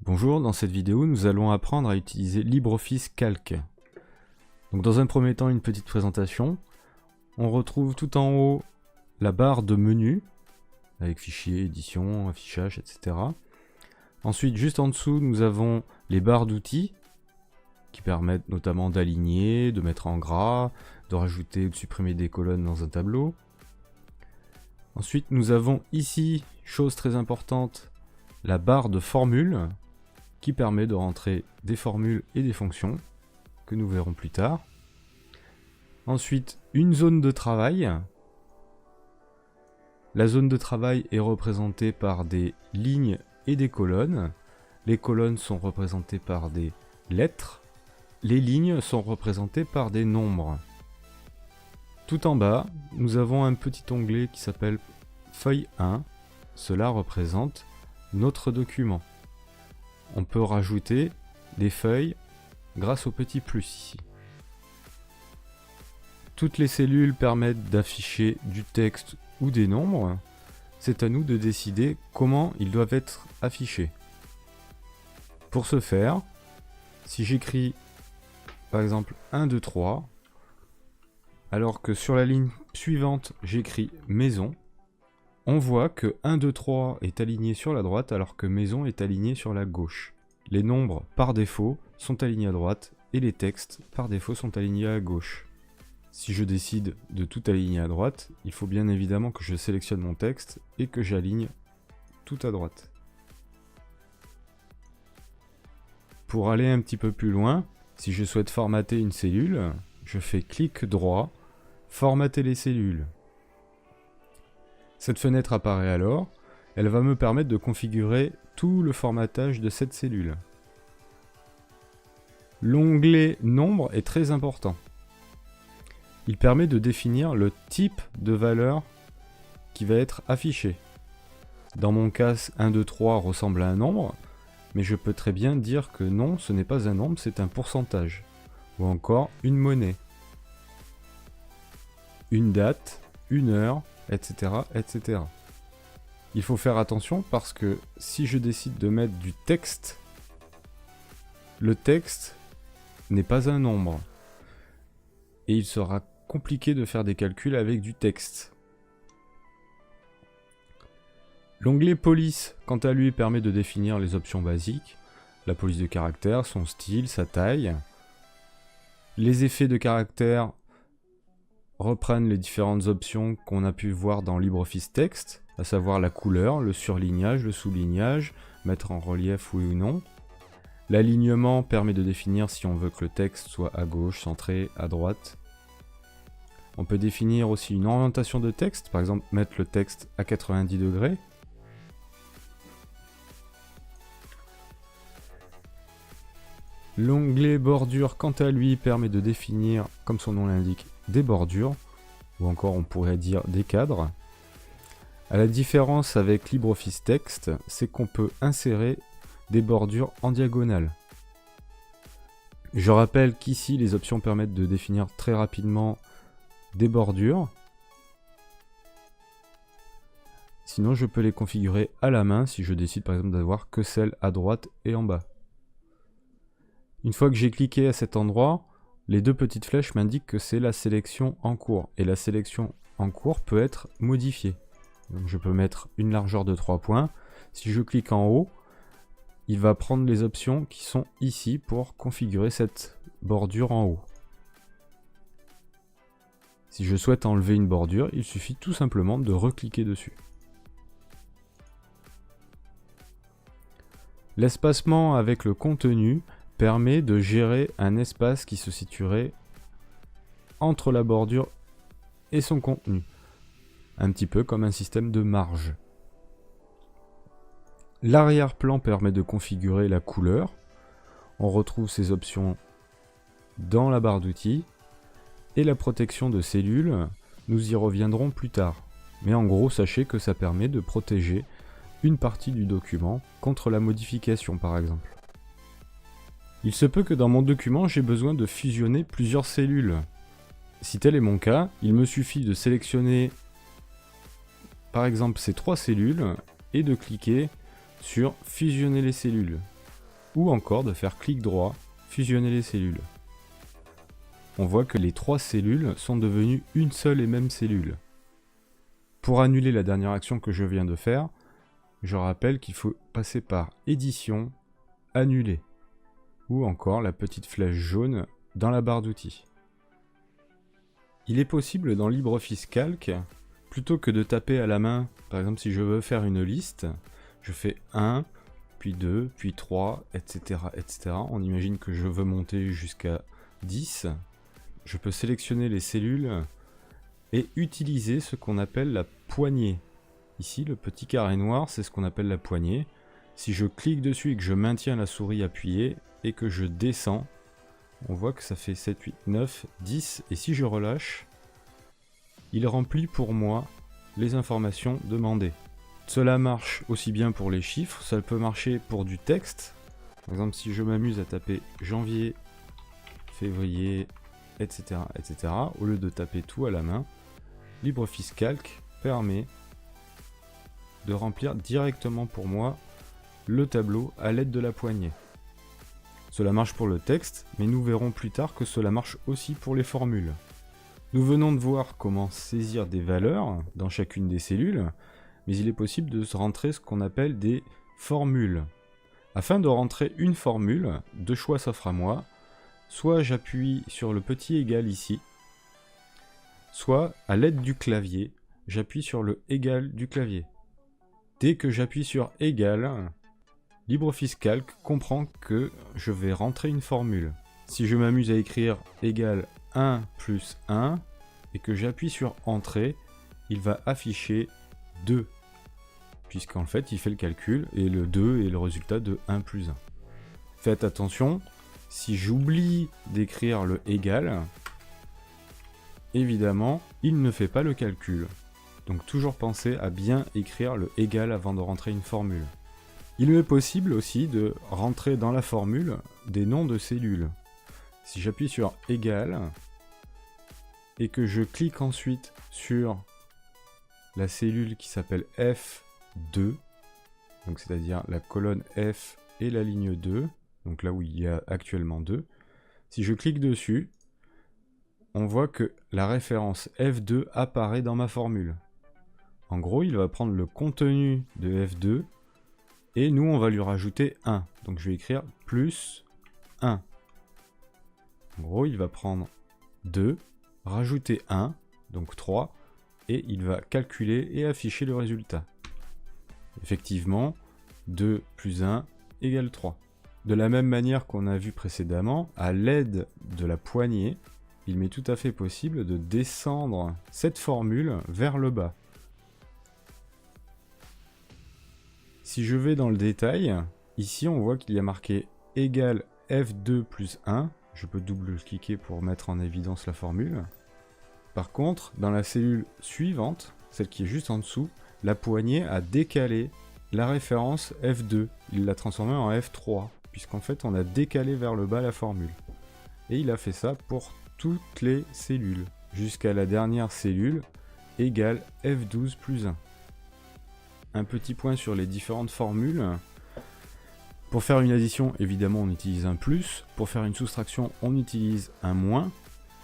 Bonjour, dans cette vidéo, nous allons apprendre à utiliser LibreOffice Calc. Donc dans un premier temps, une petite présentation. On retrouve tout en haut la barre de menu, avec fichier, édition, affichage, etc. Ensuite, juste en dessous, nous avons les barres d'outils, qui permettent notamment d'aligner, de mettre en gras, de rajouter ou de supprimer des colonnes dans un tableau. Ensuite, nous avons ici, chose très importante, la barre de formules, qui permet de rentrer des formules et des fonctions, que nous verrons plus tard. Ensuite, une zone de travail. La zone de travail est représentée par des lignes et des colonnes. Les colonnes sont représentées par des lettres. Les lignes sont représentées par des nombres. Tout en bas, nous avons un petit onglet qui s'appelle Feuille 1. Cela représente notre document. On peut rajouter des feuilles grâce au petit plus ici. Toutes les cellules permettent d'afficher du texte ou des nombres. C'est à nous de décider comment ils doivent être affichés. Pour ce faire, si j'écris par exemple 1, 2, 3, alors que sur la ligne suivante j'écris maison, on voit que 1, 2, 3 est aligné sur la droite alors que maison est aligné sur la gauche. Les nombres par défaut sont alignés à droite et les textes par défaut sont alignés à gauche. Si je décide de tout aligner à droite, il faut bien évidemment que je sélectionne mon texte et que j'aligne tout à droite. Pour aller un petit peu plus loin, si je souhaite formater une cellule, je fais clic droit, formater les cellules. Cette fenêtre apparaît alors, elle va me permettre de configurer tout le formatage de cette cellule. L'onglet Nombre est très important. Il permet de définir le type de valeur qui va être affiché. Dans mon cas, 1, 2, 3 ressemble à un nombre, mais je peux très bien dire que non, ce n'est pas un nombre, c'est un pourcentage. Ou encore une monnaie, une date, une heure, etc., etc. Il faut faire attention parce que si je décide de mettre du texte, le texte n'est pas un nombre. Et il sera compliqué de faire des calculs avec du texte. L'onglet police, quant à lui, permet de définir les options basiques, la police de caractère, son style, sa taille. Les effets de caractère reprennent les différentes options qu'on a pu voir dans LibreOffice Text, à savoir la couleur, le surlignage, le soulignage, mettre en relief oui ou non. L'alignement permet de définir si on veut que le texte soit à gauche, centré, à droite. On peut définir aussi une orientation de texte, par exemple mettre le texte à 90 degrés. L'onglet bordure, quant à lui, permet de définir, comme son nom l'indique, des bordures, ou encore on pourrait dire des cadres. À la différence avec LibreOffice Text, c'est qu'on peut insérer des bordures en diagonale. Je rappelle qu'ici, les options permettent de définir très rapidement des bordures. Sinon, je peux les configurer à la main si je décide par exemple d'avoir que celles à droite et en bas. Une fois que j'ai cliqué à cet endroit, les deux petites flèches m'indiquent que c'est la sélection en cours. Et la sélection en cours peut être modifiée. Donc je peux mettre une largeur de 3 points. Si je clique en haut, il va prendre les options qui sont ici pour configurer cette bordure en haut. Si je souhaite enlever une bordure, il suffit tout simplement de recliquer dessus. L'espacement avec le contenu permet de gérer un espace qui se situerait entre la bordure et son contenu. Un petit peu comme un système de marge. L'arrière-plan permet de configurer la couleur. On retrouve ces options dans la barre d'outils. Et la protection de cellules, nous y reviendrons plus tard. Mais en gros, sachez que ça permet de protéger une partie du document contre la modification par exemple. Il se peut que dans mon document, j'ai besoin de fusionner plusieurs cellules. Si tel est mon cas, il me suffit de sélectionner par exemple ces 3 cellules et de cliquer sur fusionner les cellules. Ou encore de faire clic droit, fusionner les cellules. On voit que les 3 cellules sont devenues une seule et même cellule. Pour annuler la dernière action que je viens de faire, je rappelle qu'il faut passer par édition, annuler. Ou encore la petite flèche jaune dans la barre d'outils. Il est possible dans LibreOffice Calc, plutôt que de taper à la main, par exemple si je veux faire une liste, je fais 1, puis 2, puis 3, etc. etc. On imagine que je veux monter jusqu'à 10. Je peux sélectionner les cellules et utiliser ce qu'on appelle la poignée. Ici, le petit carré noir, c'est ce qu'on appelle la poignée. Si je clique dessus et que je maintiens la souris appuyée et que je descends, on voit que ça fait 7, 8, 9, 10. Et si je relâche, il remplit pour moi les informations demandées. Cela marche aussi bien pour les chiffres, ça peut marcher pour du texte. Par exemple, si je m'amuse à taper janvier, février, etc., etc., au lieu de taper tout à la main, LibreOffice Calc permet de remplir directement pour moi le tableau à l'aide de la poignée. Cela marche pour le texte, mais nous verrons plus tard que cela marche aussi pour les formules. Nous venons de voir comment saisir des valeurs dans chacune des cellules, mais il est possible de rentrer ce qu'on appelle des formules. Afin de rentrer une formule, 2 choix s'offrent à moi. Soit j'appuie sur le petit égal ici, soit à l'aide du clavier, j'appuie sur le égal du clavier. Dès que j'appuie sur égal, LibreOffice Calc comprend que je vais rentrer une formule. Si je m'amuse à écrire égal 1 plus 1 et que j'appuie sur entrée, il va afficher 2. Puisqu'en fait il fait le calcul et le 2 est le résultat de 1 plus 1. Faites attention, si j'oublie d'écrire le égal, évidemment il ne fait pas le calcul. Donc toujours penser à bien écrire le égal avant de rentrer une formule. Il m'est possible aussi de rentrer dans la formule des noms de cellules. Si j'appuie sur égal et que je clique ensuite sur la cellule qui s'appelle F2, donc c'est-à-dire la colonne F et la ligne 2, donc là où il y a actuellement 2, si je clique dessus, on voit que la référence F2 apparaît dans ma formule. En gros, il va prendre le contenu de F2 et nous, on va lui rajouter 1. Donc je vais écrire plus 1. En gros, il va prendre 2, rajouter 1, donc 3, et il va calculer et afficher le résultat. Effectivement, 2 plus 1 égale 3. De la même manière qu'on a vu précédemment, à l'aide de la poignée, il m'est tout à fait possible de descendre cette formule vers le bas. Si je vais dans le détail, ici on voit qu'il y a marqué égal F2 plus 1. Je peux double-cliquer pour mettre en évidence la formule. Par contre, dans la cellule suivante, celle qui est juste en dessous, la poignée a décalé la référence F2. Il l'a transformée en F3, puisqu'en fait on a décalé vers le bas la formule. Et il a fait ça pour toutes les cellules, jusqu'à la dernière cellule, égale F12 plus 1. Un petit point sur les différentes formules. Pour faire une addition, évidemment, on utilise un plus. Pour faire une soustraction, on utilise un moins.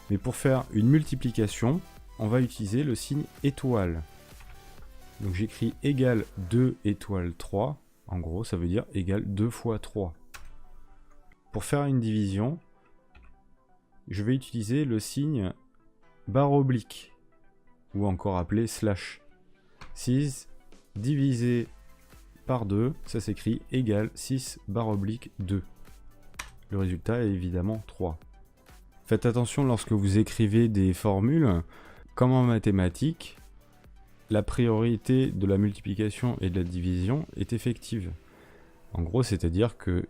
Mais pour faire une multiplication, on va utiliser le signe étoile. Donc j'écris égal 2 étoile 3. En gros, ça veut dire égal 2 fois 3. Pour faire une division, je vais utiliser le signe barre oblique, ou encore appelé slash. 6 divisé par 2, ça s'écrit égal 6 barre oblique 2. Le résultat est évidemment 3. Faites attention lorsque vous écrivez des formules, comme en mathématiques, la priorité de la multiplication et de la division est effective. En gros, c'est-à-dire que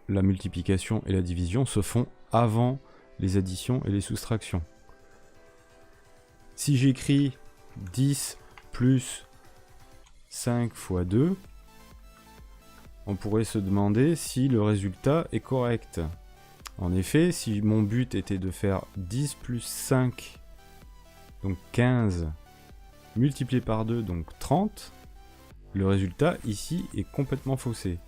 la multiplication et la division se font avant les additions et les soustractions. Si j'écris 10 plus 5 fois 2, on pourrait se demander si le résultat est correct. En effet, si mon but était de faire 10 plus 5, donc 15, multiplié par 2, donc 30, le résultat ici est complètement faussé.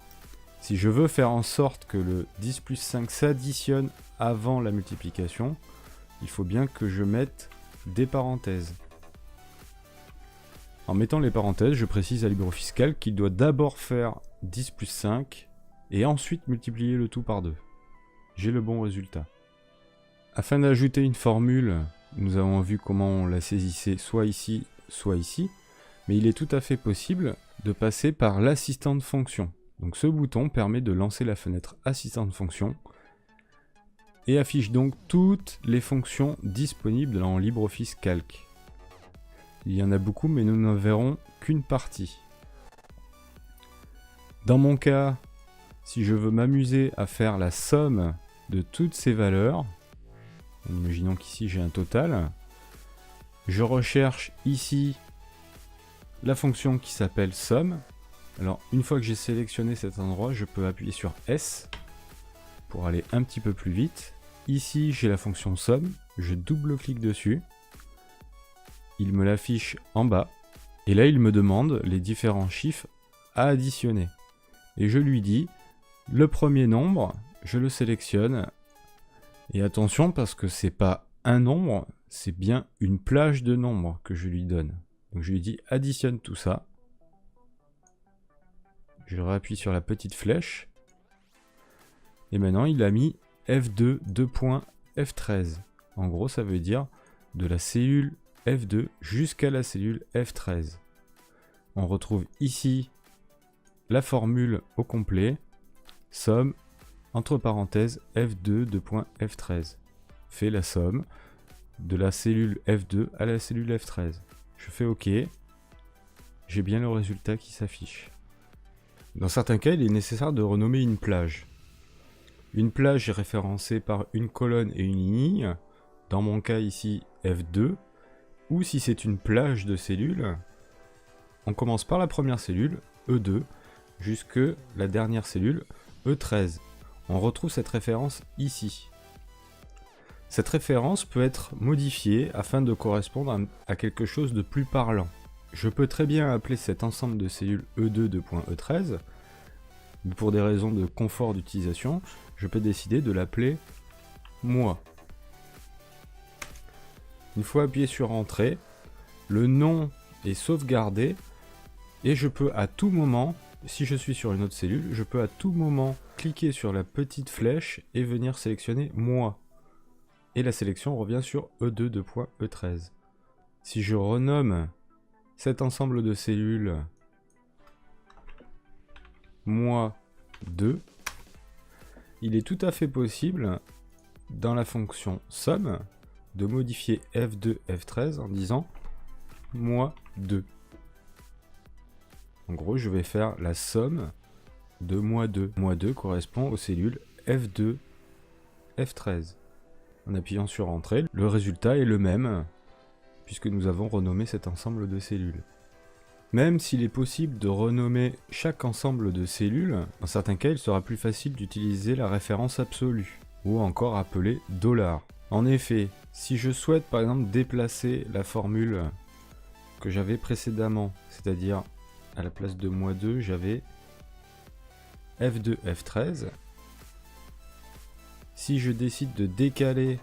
Si je veux faire en sorte que le 10 plus 5 s'additionne avant la multiplication, il faut bien que je mette des parenthèses. En mettant les parenthèses, je précise à LibreOffice Calc qu'il doit d'abord faire 10 plus 5 et ensuite multiplier le tout par 2. J'ai le bon résultat. Afin d'ajouter une formule, nous avons vu comment on la saisissait soit ici, mais il est tout à fait possible de passer par l'assistant de fonction. Donc ce bouton permet de lancer la fenêtre assistant de fonction et affiche donc toutes les fonctions disponibles dans LibreOffice Calc. Il y en a beaucoup, mais nous n'en verrons qu'une partie. Dans mon cas, si je veux m'amuser à faire la somme de toutes ces valeurs, imaginons qu'ici j'ai un total, je recherche ici la fonction qui s'appelle somme. Alors une fois que j'ai sélectionné cet endroit, je peux appuyer sur S pour aller un petit peu plus vite. Ici j'ai la fonction somme, je double-clique dessus, il me l'affiche en bas, et là il me demande les différents chiffres à additionner. Et je lui dis, le premier nombre, je le sélectionne, et attention parce que c'est pas un nombre, c'est bien une plage de nombres que je lui donne. Donc je lui dis additionne tout ça. Je réappuie sur la petite flèche. Et maintenant il a mis F2 2.F13. En gros ça veut dire de la cellule F2 jusqu'à la cellule F13. On retrouve ici la formule au complet. Somme entre parenthèses F2 2.F13. Fait la somme de la cellule F2 à la cellule F13. Je fais OK. J'ai bien le résultat qui s'affiche. Dans certains cas, il est nécessaire de renommer une plage. Une plage est référencée par une colonne et une ligne. Dans mon cas ici, F2. Ou si c'est une plage de cellules, on commence par la première cellule, E2, jusque la dernière cellule, E13. On retrouve cette référence ici. Cette référence peut être modifiée afin de correspondre à quelque chose de plus parlant. Je peux très bien appeler cet ensemble de cellules E2 2.E13, mais pour des raisons de confort d'utilisation, je peux décider de l'appeler mois. Une fois appuyé sur Entrée, le nom est sauvegardé et je peux à tout moment, si je suis sur une autre cellule, je peux à tout moment cliquer sur la petite flèche et venir sélectionner mois. Et la sélection revient sur E2 2.E13. Si je renomme cet ensemble de cellules mois 2, il est tout à fait possible dans la fonction somme de modifier F2 F13 en disant mois 2. En gros, je vais faire la somme de mois 2. Mois 2 correspond aux cellules F2 F13. En appuyant sur Entrée, le résultat est le même puisque nous avons renommé cet ensemble de cellules. Même s'il est possible de renommer chaque ensemble de cellules, dans certains cas il sera plus facile d'utiliser la référence absolue, ou encore appelée $. En effet, si je souhaite par exemple déplacer la formule que j'avais précédemment, c'est-à-dire à la place de mois 2, j'avais F2 F13. Si je décide de décaler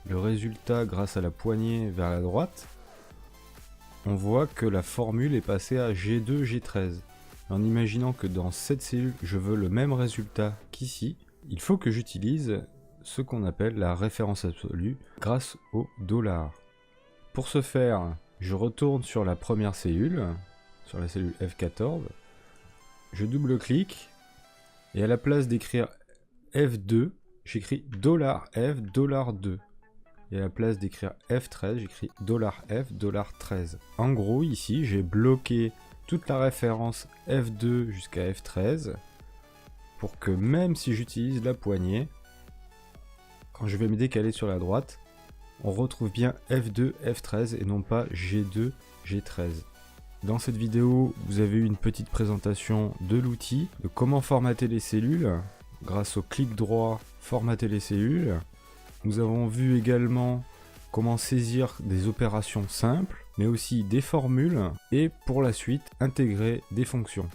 le résultat grâce à la poignée vers la droite, on voit que la formule est passée à G2, G13. En imaginant que dans cette cellule, je veux le même résultat qu'ici, il faut que j'utilise ce qu'on appelle la référence absolue grâce au $. Pour ce faire, je retourne sur la première cellule, sur la cellule F14, je double-clique, et à la place d'écrire F2, j'écris $F, $2. Et à la place d'écrire F13, j'écris $F, $13. En gros, ici, j'ai bloqué toute la référence F2 jusqu'à F13 pour que même si j'utilise la poignée, quand je vais me décaler sur la droite, on retrouve bien F2, F13 et non pas G2, G13. Dans cette vidéo, vous avez eu une petite présentation de l'outil, de comment formater les cellules, grâce au clic droit, formater les cellules. Nous avons vu également comment saisir des opérations simples, mais aussi des formules et pour la suite intégrer des fonctions.